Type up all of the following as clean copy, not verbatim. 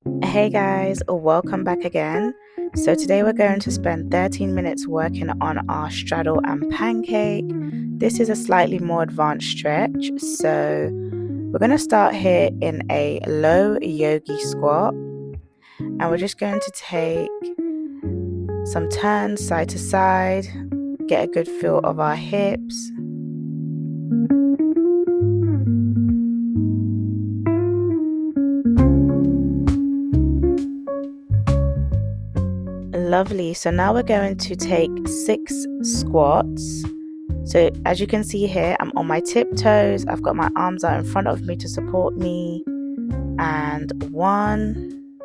Hey guys, welcome back again. So today we're going to spend 13 minutes working on our straddle and pancake. This is a slightly more advanced stretch. So we're going to start here in a low yogi squat, and we're just going to take some turns side to side, get a good feel of our hips. Lovely. So now we're going to take 6 squats. So as you can see here, I'm on my tiptoes. I've got my arms out in front of me to support me. And 1,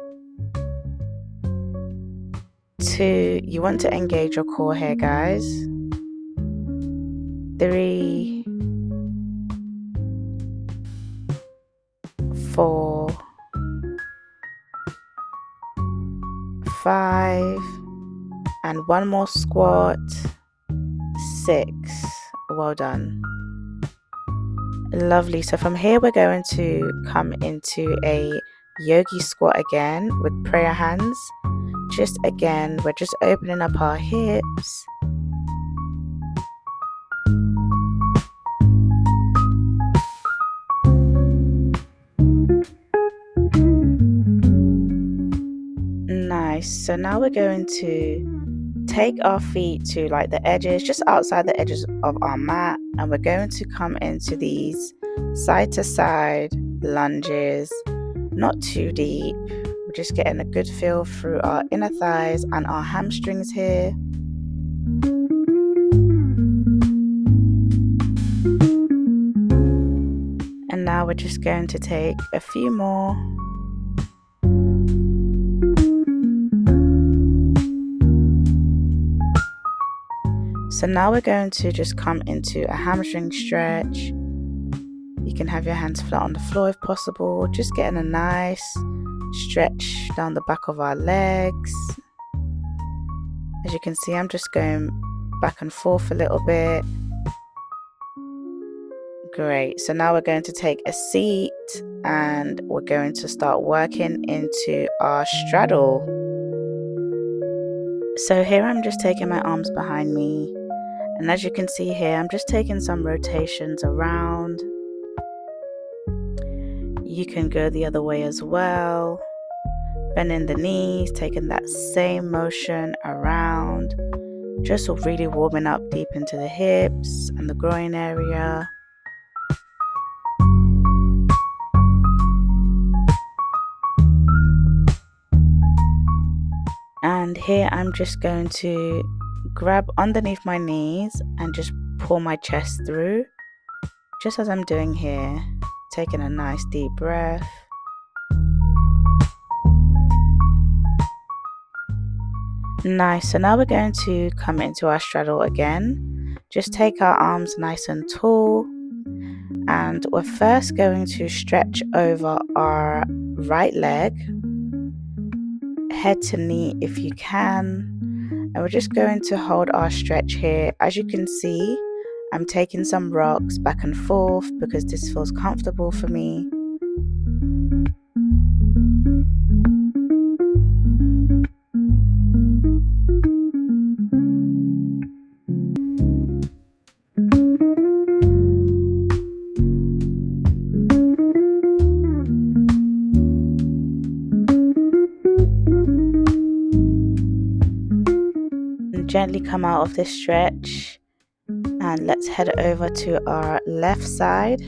2, you want to engage your core here, guys. 3, 4, 5, and one more squat. 6. Well done. Lovely. So from here we're going to come into a yogi squat again with prayer hands. We're just opening up our hips. Nice. So now we're going to take our feet to like the edges, just outside the edges of our mat, and we're going to come into these side to side lunges, not too deep. We're just getting a good feel through our inner thighs and our hamstrings here. And now we're just going to take a few more. So now we're going to just come into a hamstring stretch. You can have your hands flat on the floor if possible, just getting a nice stretch down the back of our legs. As you can see, I'm just going back and forth a little bit. Great. So now we're going to take a seat and we're going to start working into our straddle. So here I'm just taking my arms behind me. And as you can see here, I'm just taking some rotations around. You can go the other way as well. Bending the knees, taking that same motion around. Just really warming up deep into the hips and the groin area. And here I'm just going to grab underneath my knees and just pull my chest through, just as I'm doing here, taking a nice deep breath. Nice. So now we're going to come into our straddle again. Just take our arms nice and tall, and we're first going to stretch over our right leg, head to knee if you can. And we're just going to hold our stretch here. As you can see, I'm taking some rocks back and forth because this feels comfortable for me. Gently come out of this stretch, and let's head over to our left side.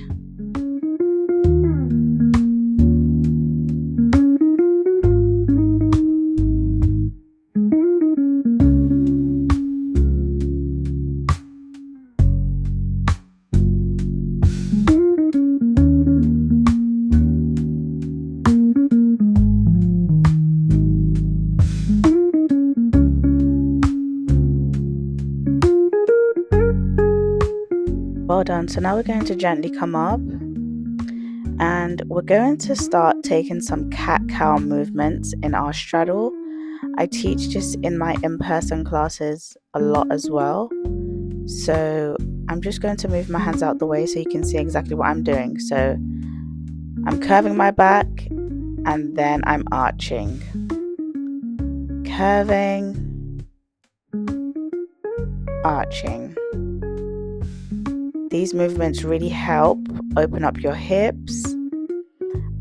Well done. So now we're going to gently come up, and we're going to start taking some cat-cow movements in our straddle. I teach this in my in-person classes a lot as well. So I'm just going to move my hands out the way so you can see exactly what I'm doing. So I'm curving my back and then I'm arching, curving, arching. These movements really help open up your hips,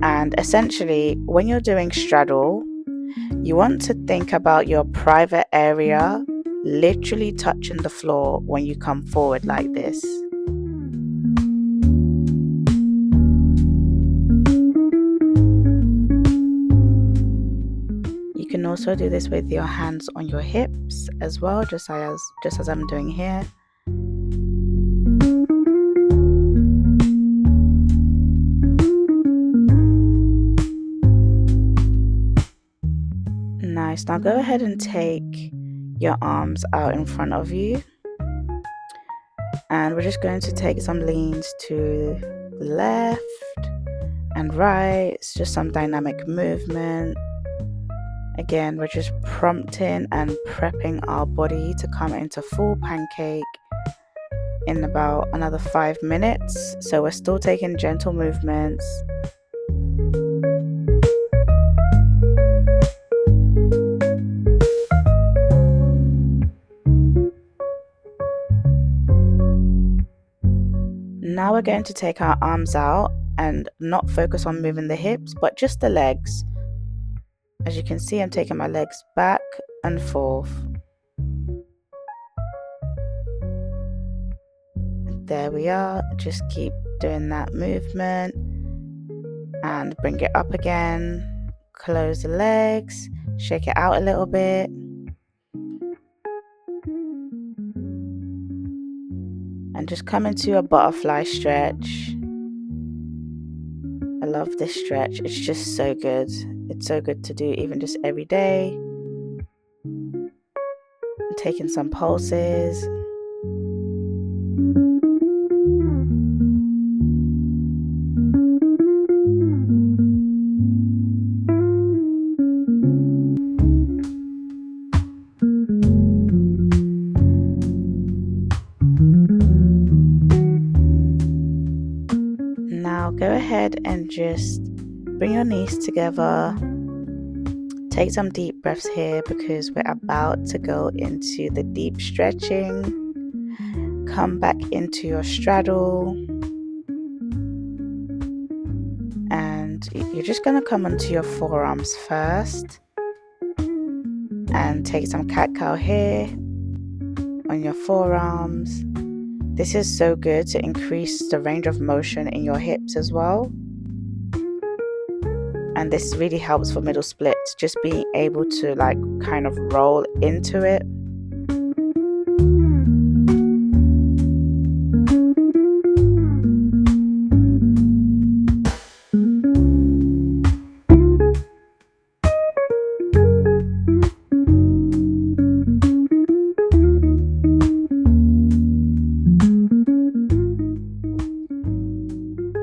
and essentially when you're doing straddle, you want to think about your private area literally touching the floor when you come forward like this. You can also do this with your hands on your hips as well, just as I'm doing here. Nice. Now go ahead and take your arms out in front of you, and we're just going to take some leans to the left and right. It's just some dynamic movement. Again, we're just prompting and prepping our body to come into full pancake in about another 5 minutes. So we're still taking gentle movements. Now we're going to take our arms out and not focus on moving the hips, but just the legs. As you can see, I'm taking my legs back and forth. There we are. Just keep doing that movement and bring it up again. Close the legs, shake it out a little bit. And just come into a butterfly stretch. I love this stretch. It's just so good. It's so good to do even just every day. Taking some pulses. Now go ahead and just bring your knees together. Take some deep breaths here because we're about to go into the deep stretching. Come back into your straddle. And you're just going to come onto your forearms first. And take some cat-cow here on your forearms. This is so good to increase the range of motion in your hips as well. And this really helps for middle splits, just being able to kind of roll into it.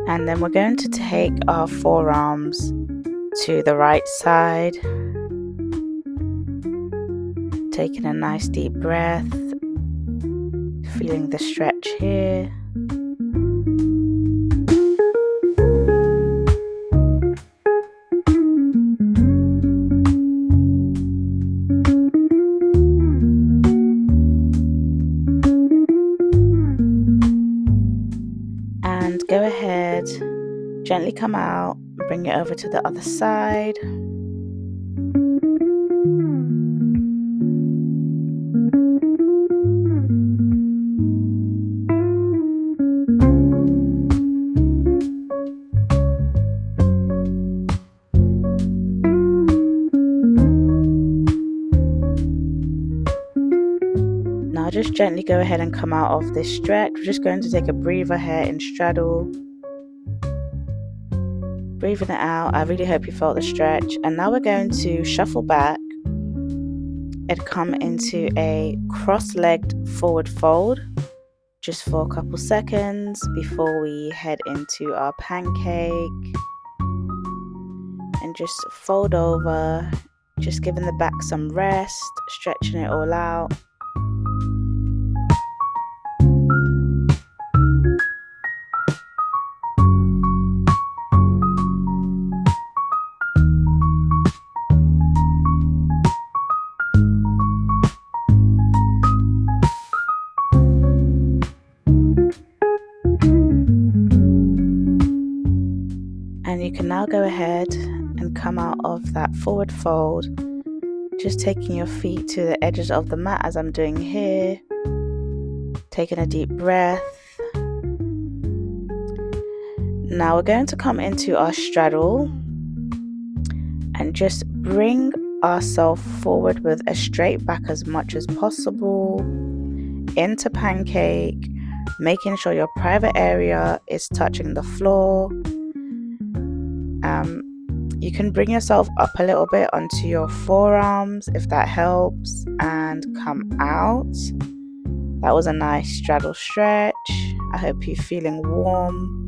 And then we're going to take our forearms to the right side, taking a nice deep breath, feeling the stretch here. And go ahead, gently come out, bring it over to the other side. Now just gently go ahead and come out of this stretch. We're just going to take a breather here in straddle. Breathing it out. I really hope you felt the stretch. And now we're going to shuffle back and come into a cross-legged forward fold just for a couple seconds before we head into our pancake. And just fold over, just giving the back some rest, stretching it all out. you can now go ahead and come out of that forward fold, just taking your feet to the edges of the mat as I'm doing here, taking a deep breath. Now we're going to come into our straddle and just bring ourselves forward with a straight back as much as possible into pancake, making sure your private area is touching the floor. You can bring yourself up a little bit onto your forearms if that helps, and come out. That was a nice straddle stretch. I hope you're feeling warm.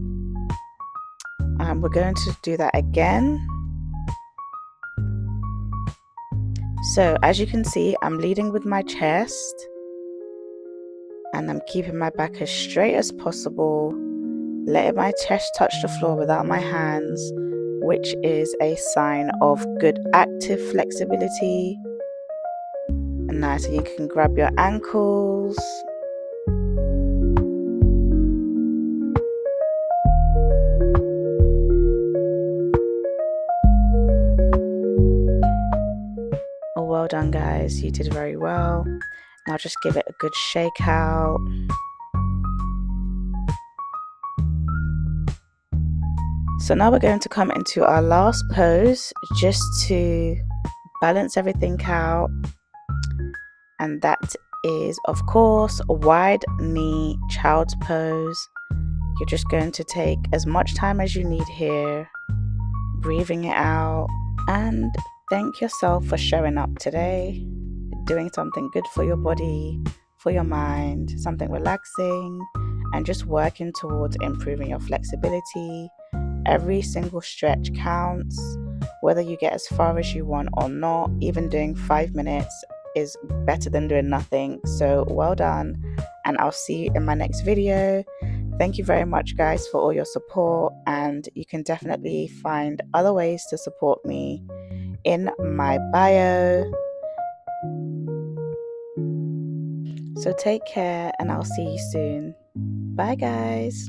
We're going to do that again. So as you can see, I'm leading with my chest and I'm keeping my back as straight as possible, letting my chest touch the floor without my hands, which is a sign of good active flexibility. And nice, and you can grab your ankles. Oh, well done guys, you did very well. Now just give it a good shake out. So now we're going to come into our last pose just to balance everything out, and that is of course a wide knee child's pose. You're just going to take as much time as you need here, breathing it out, and thank yourself for showing up today, doing something good for your body, for your mind, something relaxing, and just working towards improving your flexibility. Every single stretch counts, whether you get as far as you want or not. Even doing 5 minutes is better than doing nothing. So well done, and I'll see you in my next video. Thank you very much guys for all your support, and you can definitely find other ways to support me in my bio. So take care, and I'll see you soon. Bye guys.